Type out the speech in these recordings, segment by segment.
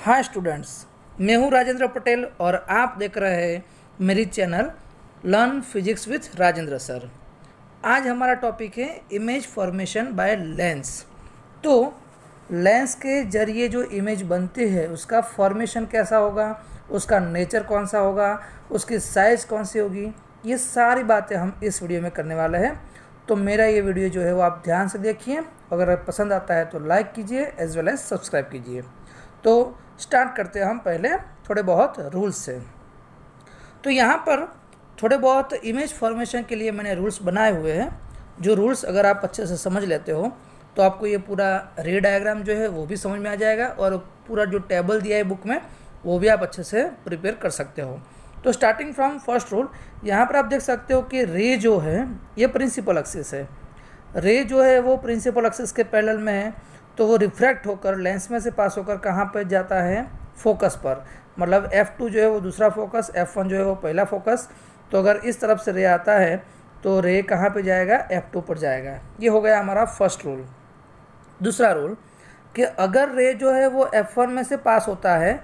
Hi students, मैं हूं राजेंद्र पटेल और आप देख रहे हैं मेरी channel learn physics with Rajendra sir. आज हमारा टॉपिक है इमेज फॉर्मेशन बाय लेंस। तो लेंस के जरिए जो इमेज बनती है उसका फॉर्मेशन कैसा होगा, उसका नेचर कौन सा होगा, उसकी साइज़ कौन सी होगी, ये सारी बातें हम इस वीडियो में करने वाले हैं। तो मेरा ये वीडियो जो है वो आप ध्यान से देखिए, अगर पसंद आता है तो लाइक कीजिए एज वेल एज सब्सक्राइब कीजिए। तो स्टार्ट करते हैं हम पहले थोड़े बहुत रूल्स से। तो यहाँ पर थोड़े बहुत इमेज फॉर्मेशन के लिए मैंने रूल्स बनाए हुए हैं। जो रूल्स अगर आप अच्छे से समझ लेते हो तो आपको ये पूरा रे डायग्राम जो है वो भी समझ में आ जाएगा और पूरा जो टेबल दिया है बुक में वो भी आप अच्छे से प्रिपेयर कर सकते हो। तो स्टार्टिंग फ्रॉम फर्स्ट रूल, यहाँ पर आप देख सकते हो कि रे जो है ये प्रिंसिपल एक्सिस है। रे जो है वो प्रिंसिपल एक्सिस के पैरेलल में है, तो वो रिफ्रैक्ट होकर लेंस में से पास होकर कहाँ पर जाता है, फोकस पर। मतलब F2 जो है वो दूसरा फोकस, F1 जो है वो पहला फोकस। तो अगर इस तरफ से रे आता है तो रे कहाँ पे जाएगा, F2 पर जाएगा। ये हो गया हमारा फर्स्ट रूल। दूसरा रूल कि अगर रे जो है वो F1 में से पास होता है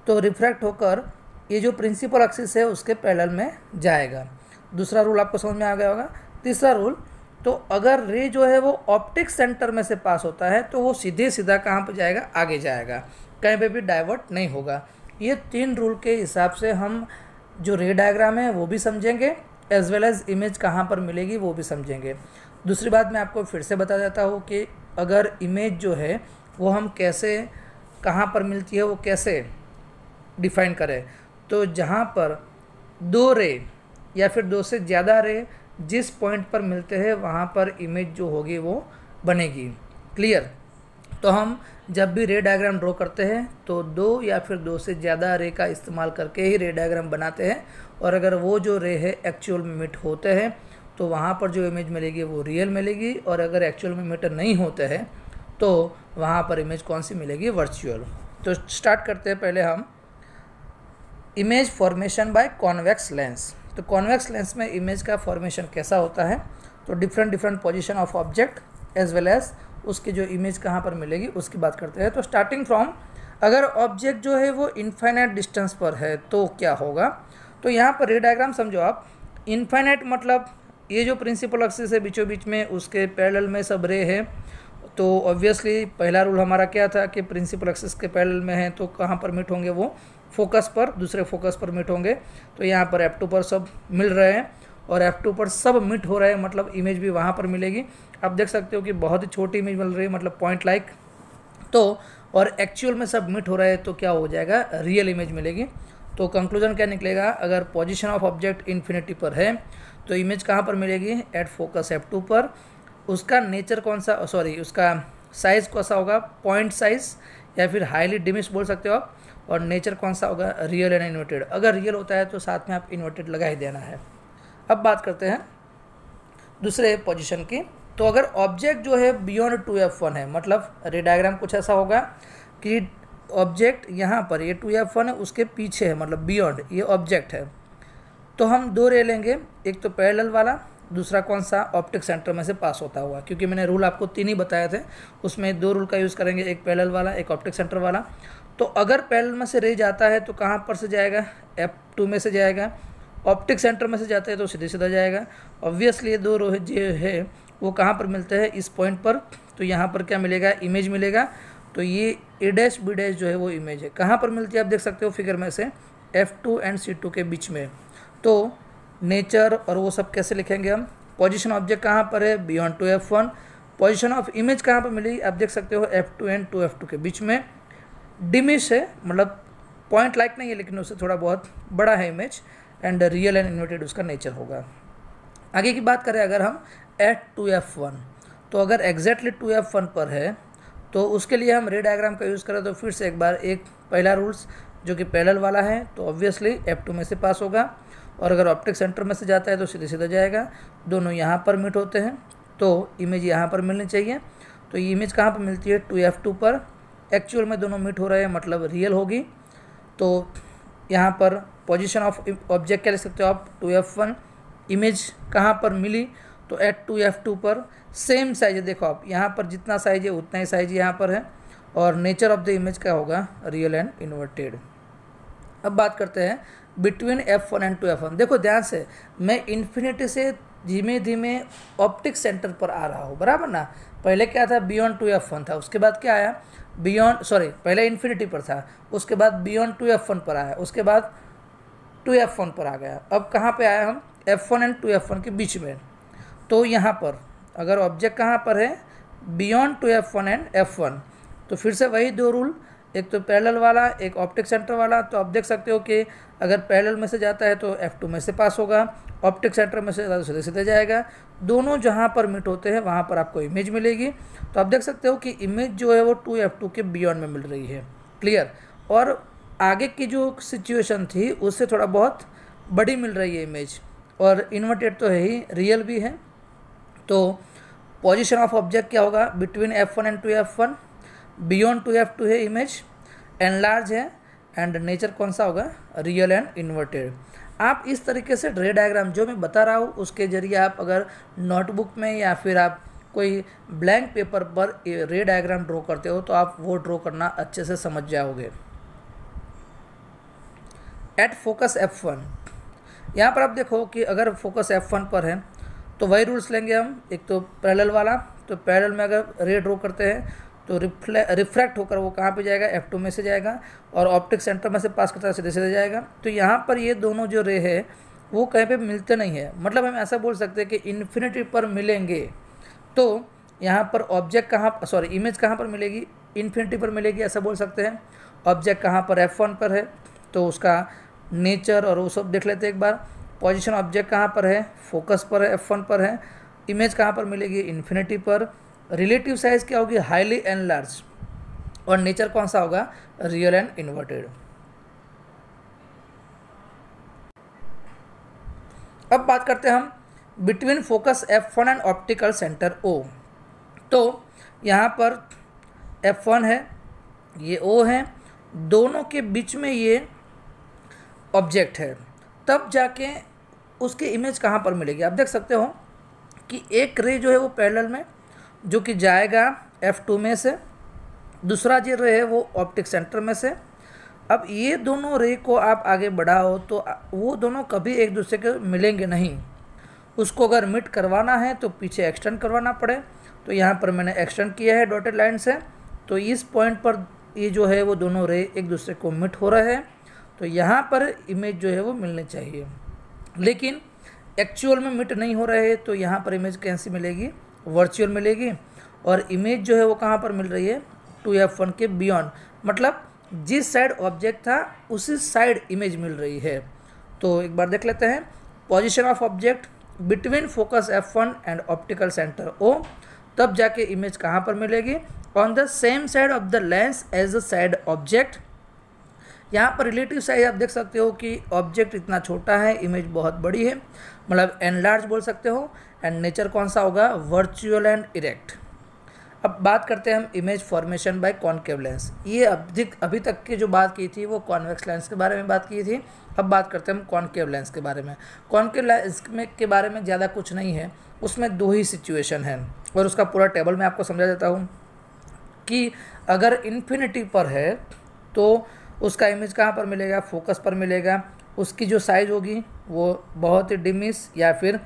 तो रिफ्रैक्ट होकर ये जो प्रिंसिपल एक्सिस है उसके पैरेलल में जाएगा। दूसरा रूल आपको समझ में आ गया होगा। तीसरा रूल, तो अगर रे जो है वो ऑप्टिक सेंटर में से पास होता है तो वो सीधे सीधा कहाँ पर जाएगा, आगे जाएगा, कहीं पे भी डाइवर्ट नहीं होगा। ये तीन रूल के हिसाब से हम जो रे डायग्राम है वो भी समझेंगे एज वेल एज इमेज कहाँ पर मिलेगी वो भी समझेंगे। दूसरी बात मैं आपको फिर से बता देता हूँ कि अगर इमेज जो है वो हम कैसे, कहाँ पर मिलती है वो कैसे डिफाइन करें। तो जहाँ पर दो रे या फिर दो से ज़्यादा रे जिस पॉइंट पर मिलते हैं वहाँ पर इमेज जो होगी वो बनेगी। क्लियर? तो हम जब भी रे डायग्राम ड्रॉ करते हैं तो दो या फिर दो से ज़्यादा रे का इस्तेमाल करके ही रे डायग्राम बनाते हैं, और अगर वो जो रे है एक्चुअल में मिट होते हैं तो वहाँ पर जो इमेज मिलेगी वो रियल मिलेगी, और अगर एक्चुअल में मिट नहीं होते हैं तो वहाँ पर इमेज कौन सी मिलेगी, वर्चुअल। तो स्टार्ट करते हैं पहले हम image formation by convex lens. तो कॉन्वेक्स लेंस में इमेज का फॉर्मेशन कैसा होता है, तो different position of object as well as उसकी जो इमेज कहाँ पर मिलेगी उसकी बात करते हैं। तो स्टार्टिंग फ्रॉम, अगर ऑब्जेक्ट जो है वो इनफाइनाइट डिस्टेंस पर है तो क्या होगा। तो यहाँ पर रे डायग्राम समझो आप। इनफाइनाइट मतलब ये जो प्रिंसिपल एक्सिस है बीचों बीच में उसके पैरेलल में सब रे है। तो ऑब्वियसली पहला रूल हमारा क्या था कि प्रिंसिपल एक्सिस के पैरेलल में है तो कहाँ पर मिट होंगे, वो फोकस पर, दूसरे फोकस पर मिट होंगे। तो यहाँ पर F2 पर सब मिल रहे हैं और F2 पर सब मिट हो रहे हैं, मतलब इमेज भी वहाँ पर मिलेगी। आप देख सकते हो कि बहुत ही छोटी इमेज मिल रही है, मतलब पॉइंट लाइक। तो और एक्चुअल में सब मिट हो रहा है तो क्या हो जाएगा, रियल इमेज मिलेगी। तो कंक्लूजन क्या निकलेगा, अगर पोजीशन ऑफ ऑब्जेक्ट इन्फिनिटी पर है तो इमेज कहाँ पर मिलेगी, एट फोकस F2 पर। उसका नेचर कौन सा, सॉरी उसका साइज़ कैसा होगा, पॉइंट साइज या फिर हाईली डिमिश बोल सकते हो आप। और नेचर कौन सा होगा, रियल एंड इन्वर्टेड। अगर रियल होता है तो साथ में आप इन्वर्टेड लगा ही देना है। अब बात करते हैं दूसरे पोजीशन की। तो अगर ऑब्जेक्ट जो है बियॉन्ड 2F1 है, मतलब रे डायग्राम कुछ ऐसा होगा कि ऑब्जेक्ट यहाँ पर ये 2F1 है, उसके पीछे है, मतलब बियॉन्ड ये ऑब्जेक्ट है। तो हम दो रे लेंगे, एक तो पैरेलल वाला, दूसरा कौन सा, ऑप्टिक सेंटर में से पास होता हुआ। क्योंकि मैंने रूल आपको तीन ही बताए थे, उसमें दो रूल का यूज़ करेंगे, एक पैरेलल वाला एक ऑप्टिक सेंटर वाला। तो अगर पैरेलल में से रे जाता है तो कहाँ पर से जाएगा, F2 में से जाएगा। ऑप्टिक सेंटर में से जाता है तो सीधे सीधा जाएगा। ऑब्वियसली ये दो रो जो है वो कहाँ पर मिलते हैं, इस पॉइंट पर। तो यहाँ पर क्या मिलेगा, इमेज मिलेगा। तो ये A' B' जो है वो इमेज है, कहाँ पर मिलती है आप देख सकते हो फिगर में से, F2 एंड C2 के बीच में। तो नेचर और वो सब कैसे लिखेंगे हम, पोजीशन ऑब्जेक्ट कहाँ पर है, beyond 2F1। Position of image कहाँ पर मिलेगी आप देख सकते हो, F2 एंड 2F2 के बीच में। डिमिश है, मतलब पॉइंट लाइक नहीं है लेकिन उससे थोड़ा बहुत बड़ा है image. And real and inverted उसका नेचर होगा। आगे की बात करें अगर हम एट 2F1, तो अगर एग्जैक्टली 2F1 पर है तो उसके लिए हम रे डायग्राम का यूज़ करें। तो फिर से एक बार, एक पहला रूल्स जो कि पैरेलल वाला है तो ऑब्वियसली F2 में से पास होगा, और अगर ऑप्टिक सेंटर में से जाता है तो सीधे सीधा जाएगा। दोनों यहाँ पर मिट होते हैं तो इमेज यहाँ पर मिलनी चाहिए। तो ये इमेज कहाँ पर मिलती है, 2F2 पर। एक्चुअल में दोनों मिट हो रहे हैं मतलब रियल होगी। तो यहाँ पर पोजीशन ऑफ ऑब्जेक्ट क्या लिख सकते हो आप, 2F1। इमेज कहाँ पर मिली, तो एट 2F2 पर। सेम साइज है, देखो आप यहाँ पर जितना साइज है उतना ही साइज यहाँ पर है। और नेचर ऑफ द इमेज क्या होगा, रियल एंड इन्वर्टेड। अब बात करते हैं बिटवीन F1 एंड 2F1। देखो ध्यान से, मैं इन्फिनिटी से धीमे धीमे ऑप्टिक सेंटर पर आ रहा हूँ, बराबर ना। पहले क्या था, बियॉन्ड 2F1 था, उसके बाद क्या आया, पहले इन्फिनिटी पर था, उसके बाद बियॉन्ड 2F1 पर आया, उसके बाद 2F1 पर आ गया। अब कहाँ पे आया हम, F1 एंड 2F1 के बीच में। तो यहाँ पर अगर ऑब्जेक्ट कहाँ पर है, बियॉन्ड 2F1 एंड F1, तो फिर से वही दो रूल, एक तो पैरेलल वाला, एक ऑप्टिक सेंटर वाला। तो आप देख सकते हो कि अगर पैरेलल में से जाता है तो F2 में से पास होगा, ऑप्टिक सेंटर में से जाता है तो सीधे सीधे जाएगा। दोनों जहाँ पर मीट होते हैं वहाँ पर आपको इमेज मिलेगी। तो आप देख सकते हो कि इमेज जो है वो 2F2 के बियॉन्ड में मिल रही है, क्लियर। और आगे की जो सिचुएशन थी उससे थोड़ा बहुत बड़ी मिल रही है इमेज, और इन्वर्टेड तो है ही, रियल भी है। तो पोजीशन ऑफ ऑब्जेक्ट क्या होगा, between F1 and 2F1, beyond 2F2 है इमेज, एनलार्ज है, एंड नेचर कौन सा होगा, रियल एंड इन्वर्टेड। आप इस तरीके से रे डायग्राम जो मैं बता रहा हूँ उसके जरिए आप अगर नोटबुक में या फिर आप कोई ब्लैंक पेपर पर रे डायग्राम ड्रॉ करते हो तो आप वो ड्रॉ करना अच्छे से समझ जाओगे। एट फोकस F1, यहाँ पर आप देखो कि अगर फोकस F1 पर है तो वही रूल्स लेंगे हम। एक तो पैरेलल वाला, तो पैरेलल में अगर रे ड्रॉ करते हैं तो रिफ्रैक्ट होकर वो कहाँ पे जाएगा, F2 में से जाएगा, और ऑप्टिक सेंटर में से पास करता है सीधे सीधे जाएगा। तो यहाँ पर ये दोनों जो रे है वो कहीं पे मिलते नहीं है, मतलब हम ऐसा बोल सकते हैं कि इन्फिनिटी पर मिलेंगे। तो यहाँ पर ऑब्जेक्ट इमेज कहाँ पर मिलेगी, इन्फिनिटी पर मिलेगी, ऐसा बोल सकते हैं। ऑब्जेक्ट कहाँ पर, F1 पर है, तो उसका नेचर और वो सब देख लेते हैं एक बार। पोजीशन ऑब्जेक्ट कहाँ पर है, फोकस पर है, F1 पर है। इमेज कहाँ पर मिलेगी, इन्फिनिटी पर। रिलेटिव साइज क्या होगी, हाईली एनलार्ज, और नेचर कौन सा होगा, रियल एंड इन्वर्टेड। अब बात करते हैं हम between focus F1 and optical centre O। तो यहाँ पर F1 है, ये O है, दोनों के बीच में ये ऑब्जेक्ट है, तब जाके उसकी इमेज कहाँ पर मिलेगी। आप देख सकते हो कि एक रे जो है वो पैरेलल में जो कि जाएगा F2 में से, दूसरा जो रे है वो ऑप्टिक सेंटर में से। अब ये दोनों रे को आप आगे बढ़ाओ तो वो दोनों कभी एक दूसरे के मिलेंगे नहीं। उसको अगर मिट करवाना है तो पीछे एक्सटेंड करवाना पड़े। तो यहाँ पर मैंने एक्सटेंड किया है डॉटेड लाइन से, तो इस पॉइंट पर ये जो है वो दोनों रे एक दूसरे को मिट हो रहे हैं। तो यहाँ पर इमेज जो है वो मिलनी चाहिए, लेकिन एक्चुअल में मिट नहीं हो रहे हैं। तो यहाँ पर इमेज कैसी मिलेगी, वर्चुअल मिलेगी। और इमेज जो है वो कहाँ पर मिल रही है, 2F1 के बियॉन्ड, मतलब जिस साइड ऑब्जेक्ट था उसी साइड इमेज मिल रही है। तो एक बार देख लेते हैं, position of object between focus F1 and optical centre O, तब जाके इमेज कहाँ पर मिलेगी, on the same side of the lens as the side object. यहाँ पर रिलेटिव साइज आप देख सकते हो कि ऑब्जेक्ट इतना छोटा है, इमेज बहुत बड़ी है, मतलब एनलार्ज बोल सकते हो। एंड नेचर कौन सा होगा, वर्चुअल एंड इरेक्ट। अब बात करते हैं हम image formation bye concave lens. ये अभी तक की जो बात की थी वो कॉन्वेक्स लेंस के बारे में बात की थी। अब बात करते हैं हम कॉनकेव लेंस के बारे में। कॉनकेव लेंस के बारे में ज़्यादा कुछ नहीं है, उसमें दो ही सिचुएशन है, और उसका पूरा टेबल मैं आपको समझा देता हूँ कि अगर इन्फिनिटी पर है तो उसका इमेज कहाँ पर मिलेगा, फोकस पर मिलेगा। उसकी जो साइज़ होगी वो बहुत ही डिमिस या फिर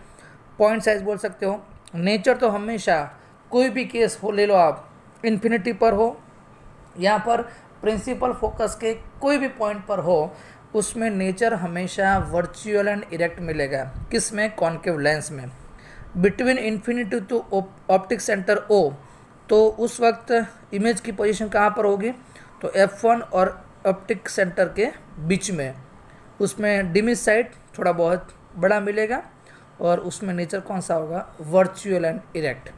पॉइंट साइज बोल सकते हो। नेचर तो हमेशा कोई भी केस हो ले लो आप, इन्फिनिटी पर हो, यहाँ पर प्रिंसिपल फोकस के कोई भी पॉइंट पर हो, उसमें नेचर हमेशा वर्चुअल एंड इरेक्ट मिलेगा। किस में, कॉनकेव लेंस में। Between infinity to optic centre O, तो उस वक्त इमेज की पोजीशन कहाँ पर होगी, तो F1 और ऑप्टिक सेंटर के बीच में। उसमें डिमिस साइड थोड़ा बहुत बड़ा मिलेगा, और उसमें नेचर कौन सा होगा, वर्चुअल एंड इरेक्ट।